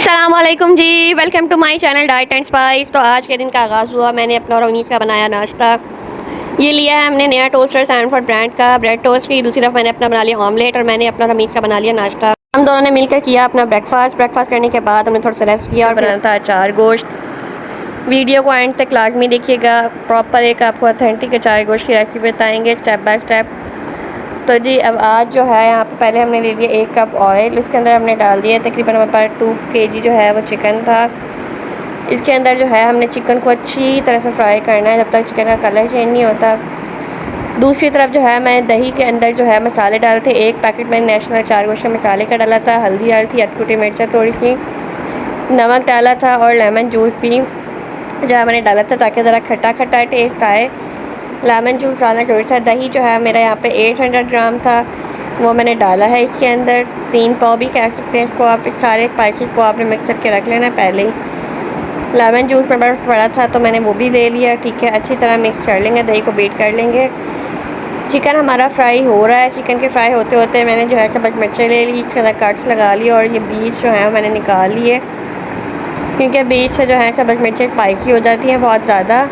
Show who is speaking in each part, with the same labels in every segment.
Speaker 1: अस्सलामुअलैकुम ji, welcome to my channel diet and spice. तो आज के दिन का आगाज़ हुआ, मैंने अपना और उन्नीस का बनाया नाश्ता। ये लिया है हमने नया टोस्टर सैनफोर्ड ब्रांड का ब्रेड टोस्ट की। दूसरी तरफ मैंने अपना बना लिया ऑमलेट और मैंने अपना रमीज़ का बना लिया नाश्ता। हम दोनों ने मिलकर किया अपना ब्रेकफास्ट करने के बाद हमने थोड़ा सा रेस्ट किया और बनाना था अचार गोश्त। वीडियो को एंड तक लाजमी देखिएगा, प्रॉपर एक आपको ऑथेंटिक अचार गोश्त की रेसिपी बताएँगे स्टेप बाय स्टेप। तो जी अब आज जो है यहाँ पे पहले हमने ले लिया 1 कप ऑयल, इसके अंदर हमने डाल दिया तकरीबन हमारे पास 2 kg जो है वो चिकन था। इसके अंदर जो है हमने चिकन को अच्छी तरह से फ्राई करना है जब तक चिकन का कलर चेंज नहीं होता। दूसरी तरफ जो है मैंने दही के अंदर जो है मसाले डाले थे। 1 पैकेट मैंने नेशनल अचार गोश्त के मसाले का डाला था, हल्दी डाली थी, अधकुटी मिर्चा थोड़ी सी, नमक डाला था और लेमन जूस भी जो है मैंने डाला था ताकि ज़रा खट्टा खट्टा टेस्ट आए। लेमन जूस डालना जरूरी था। दही जो है मेरा यहाँ पे 800 ग्राम था, वो मैंने डाला है इसके अंदर। 3 पाव भी कह सकते हैं इसको आप। इस सारे स्पाइसेस को आपने मिक्स करके रख लेना पहले ही। लेमन जूस मेरे पास पड़ा था तो मैंने वो भी ले लिया। ठीक है, अच्छी तरह मिक्स कर लेंगे, दही को बीट कर लेंगे। चिकन हमारा फ्राई हो रहा है। चिकन के फ्राई होते होते मैंने जो है सब्ज़ मिर्चें ले ली, इसके अंदर कट्स लगा लिए और ये बीज जो है मैंने निकाल लिए, क्योंकि बीज से जो है सब्ज़ मिर्चें स्पाइसी हो जाती हैं बहुत ज़्यादा।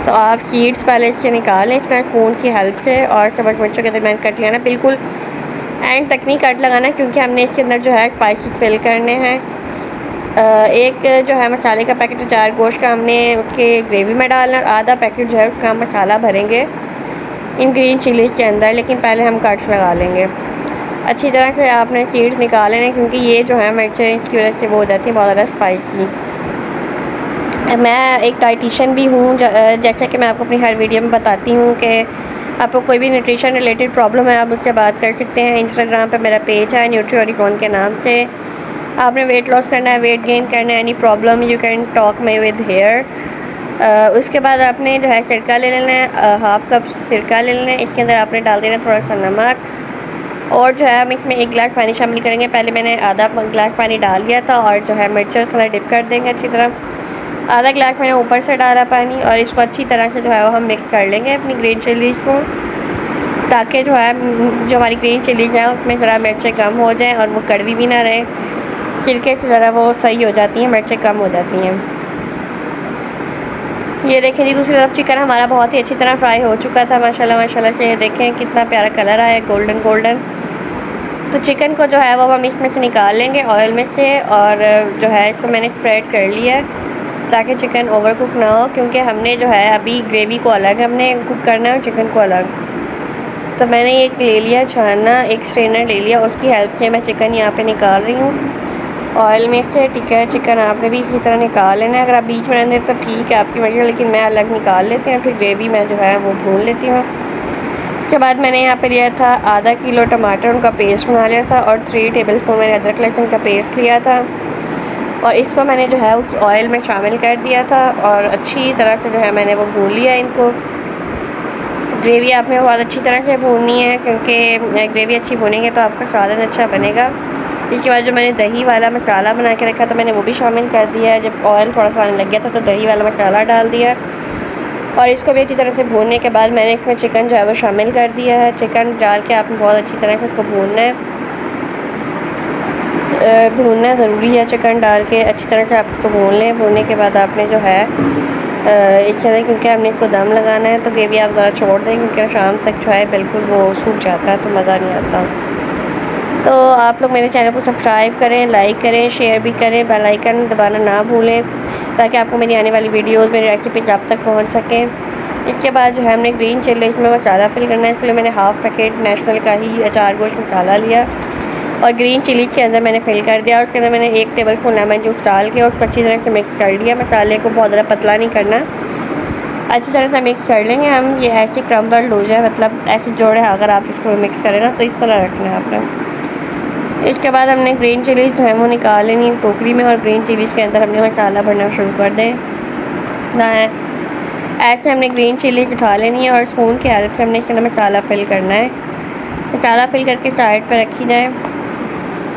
Speaker 1: तो आप सीड्स पहले इससे निकालें इसमें स्पून की हेल्प से और सब्ज़ मिर्चों के दरमियान कट लेना। बिल्कुल एंड तक नहीं कट लगाना, क्योंकि हमने इसके अंदर जो है स्पाइसेस फिल करने हैं। एक जो है मसाले का पैकेट अचार गोश्त का हमने उसके ग्रेवी में डालना और आधा पैकेट जो है उसका हम मसाला भरेंगे इन ग्रीन चिलीज़ के अंदर। लेकिन पहले हम कट्स लगा लेंगे। अच्छी तरह से आपने सीड्स निकाल लेना, क्योंकि ये जो है मिर्चें इसकी वजह से वो हो जाती हैं बहुत ज़्यादा स्पाइसी। मैं एक डाइटिशियन भी हूँ, जैसे कि मैं आपको अपनी हर वीडियो में बताती हूँ कि आपको कोई भी न्यूट्रिशन रिलेटेड प्रॉब्लम है आप मुझसे बात कर सकते हैं। इंस्टाग्राम पे मेरा पेज है न्यूट्री के नाम से। आपने वेट लॉस करना है, वेट गेन करना है, any problem you can talk me with here. उसके बाद आपने जो है सिरका ले लेना है, 1/2 कप सिरका ले लेना है। इसके अंदर आपने डाल देना थोड़ा सा नमक और जो है हम इसमें 1 गिलास पानी शामिल करेंगे। पहले मैंने आधा गिलास पानी डाल दिया था और जो है मिर्चें थोड़ा डिप कर देंगे अच्छी तरह। आधा गिलास मैंने ऊपर से डाला पानी और इसको अच्छी तरह से जो है वो हम मिक्स कर लेंगे अपनी ग्रीन चिलीज़ को, ताकि जो है जो हमारी ग्रीन चिलीज़ है उसमें ज़रा मिर्चें कम हो जाएं और वो कड़वी भी ना रहे। सिरके से ज़रा वो सही हो जाती हैं, मिर्चें कम हो जाती हैं। ये देखें जी, दूसरी तरफ चिकन हमारा बहुत ही अच्छी तरह फ्राई हो चुका था माशाल्लाह से। देखें कितना प्यारा कलर आया, गोल्डन गोल्डन। तो चिकन को जो है वो हम इसमें से निकाल लेंगे ऑयल में से और जो है इसको मैंने स्प्रेड कर लिया है ताकि चिकन ओवर कुक ना हो, क्योंकि हमने जो है अभी ग्रेवी को अलग हमने कुक करना है और चिकन को अलग। तो मैंने एक ले लिया छानना, एक स्ट्रेनर ले लिया, उसकी हेल्प से मैं चिकन यहाँ पे निकाल रही हूँ ऑयल में से। ठीक है, चिकन आपने भी इसी तरह निकाल लेना है। अगर आप बीच में रहने तो ठीक है आपकी मर्ज़ी, लेकिन मैं अलग निकाल लेती हूँ, फिर ग्रेवी मैं जो है वो भून लेती हूँ। उसके बाद मैंने यहाँ पे लिया था आधा किलो टमाटर, उनका पेस्ट बना लिया था और 3 टेबलस्पून मैंने अदरक लहसुन का पेस्ट लिया था और इसको मैंने जो है उस ऑयल में शामिल कर दिया था और अच्छी तरह से जो है मैंने वो भून लिया इनको। ग्रेवी आपने बहुत अच्छी तरह से भूननी है, क्योंकि ग्रेवी अच्छी भूनेंगे तो आपका स्वाद अच्छा बनेगा। इसके बाद जो मैंने दही वाला मसाला बना के रखा था मैंने वो भी शामिल कर दिया है। जब ऑयल थोड़ा सा आने लग गया था तो दही वाला मसाला डाल दिया और इसको भी अच्छी तरह से भूनने के बाद मैंने इसमें चिकन जो है वो शामिल कर दिया है। चिकन डाल के आपने बहुत अच्छी तरह से इसको भूनना है, भूनना ज़रूरी है। चिकन डाल के अच्छी तरह से आप इसको भून लें। भूनने के बाद आपने जो है इस तरह, क्योंकि हमने इसको दम लगाना है तो ग्रेवी आप ज़रा छोड़ दें, क्योंकि शाम तक जो है बिल्कुल वो सूख जाता है तो मज़ा नहीं आता। तो आप लोग मेरे चैनल को सब्सक्राइब करें, लाइक करें, शेयर भी करें, बेल आइकन दबाना ना भूलें ताकि आपको मेरी आने वाली वीडियोज़ मेरी रेसिपीज़ आप तक पहुँच सकें। इसके बाद जो है हमने ग्रीन चिली इसमें मसाला फिल करना है, इसलिए मैंने 1/2 पैकेट नेशनल का ही अचार गोश्त मसाला लिया और ग्रीन चिलीज़ के अंदर मैंने फिल कर दिया। उसके अंदर मैंने 1 टेबलस्पून लेमन जूस डाल के उसको अच्छी तरह से मिक्स कर लिया। मसाले को बहुत ज़्यादा पतला नहीं करना, अच्छी तरह से मिक्स कर लेंगे हम। ये ऐसे क्रम्बल्ड हो जाए, मतलब ऐसे जोड़े अगर आप इसको मिक्स करें ना तो इस तरह रखना है आपने। इसके बाद हमने ग्रीन चिलीज़ जो है वो निकाल लेनी टोकरी में और ग्रीन चिलीज़ के अंदर हमने मसाला भरना शुरू कर दें ना है। ऐसे हमने ग्रीन चिलीज़ उठा लेनी है और स्पून की हेल्प से हमने इसके अंदर मसाला फिल करना है। मसाला फिल करके साइड पर रखी जाए।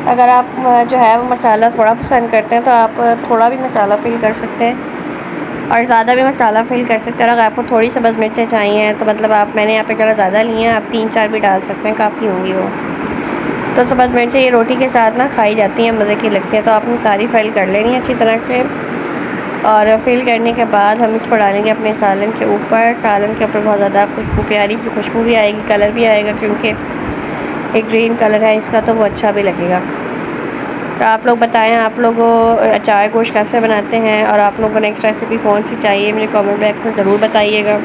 Speaker 1: अगर आप जो है वो मसाला थोड़ा पसंद करते हैं तो आप थोड़ा भी मसाला फिल कर सकते हैं और ज़्यादा भी मसाला फिल कर सकते हैं। और अगर आपको थोड़ी सब्ज़ मिर्चें चाहिए तो मतलब मैंने यहाँ पे ज़रा ज़्यादा ली हैं, आप 3-4 भी डाल सकते हैं, काफ़ी होंगी वो। तो सब्ज़ मिर्च ये रोटी के साथ ना खाई जाती हैं, मज़े की लगती है। तो आपने सारी फिल कर लेनी है अच्छी तरह से, और फिल करने के बाद हम इसको डालेंगे अपने सालन के ऊपर। सालन के ऊपर बहुत ज़्यादा खुशबू, प्यारी सी खुशबू भी आएगी, कलर भी आएगा, क्योंकि एक ग्रीन कलर है इसका, तो वो अच्छा भी लगेगा। तो आप लोग बताएं, आप लोग अचार गोश्त कैसे बनाते हैं, और आप लोगों को नेक्स्ट रेसिपी कौन सी चाहिए, मेरे कमेंट बॉक्स में ज़रूर बताइएगा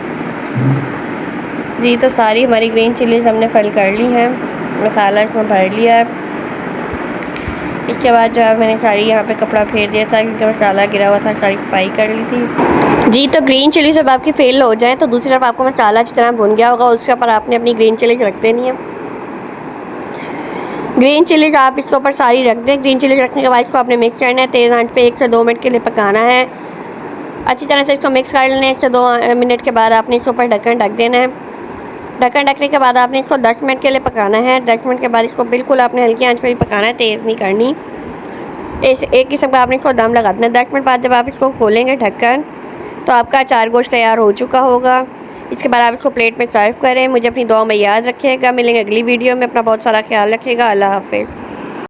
Speaker 1: जी। तो सारी हमारी ग्रीन चिलीज़ हमने फिल कर ली हैं, मसाला इसमें भर लिया है। इसके बाद जो है मैंने सारी यहाँ पे कपड़ा फेर दिया था, क्योंकि मसाला गिरा हुआ था, सारी सफाई कर ली थी जी। तो ग्रीन चिली जब आपकी फेल हो जाए तो दूसरी तरफ आपको मसाला अच्छी तरह भुन गया होगा, उसके ऊपर आपने अपनी ग्रीन चिलीज रख देनी है। ग्रीन चिलीज आप इसके ऊपर सारी रख दें। ग्रीन चिलीज रखने के बाद इसको आपने मिक्स करना है, तेज़ आंच पे 1 से 2 मिनट के लिए पकाना है। अच्छी तरह से इसको मिक्स कर लेना है। 1 से 2 मिनट के बाद आपने इसके ऊपर ढक्कन ढक देना है। ढक्कन ढकने के बाद आपने इसको 10 मिनट के लिए पकाना है। 10 मिनट के बाद इसको बिल्कुल आपने हल्की आंच पर ही पकाना है, तेज़ नहीं करनी। इस एक किस्म का आपने इसको दम लगा देना है। 10 मिनट बाद जब आप इसको खोलेंगे ढक्कन, तो आपका अचार गोश्त तैयार हो चुका होगा। इसके बाद आप इसको प्लेट में सर्व करें। मुझे अपनी दुआ में याद रखिएगा। मिलेंगे अगली वीडियो में। अपना बहुत सारा ख्याल रखिएगा। अल्लाह हाफ़िज़।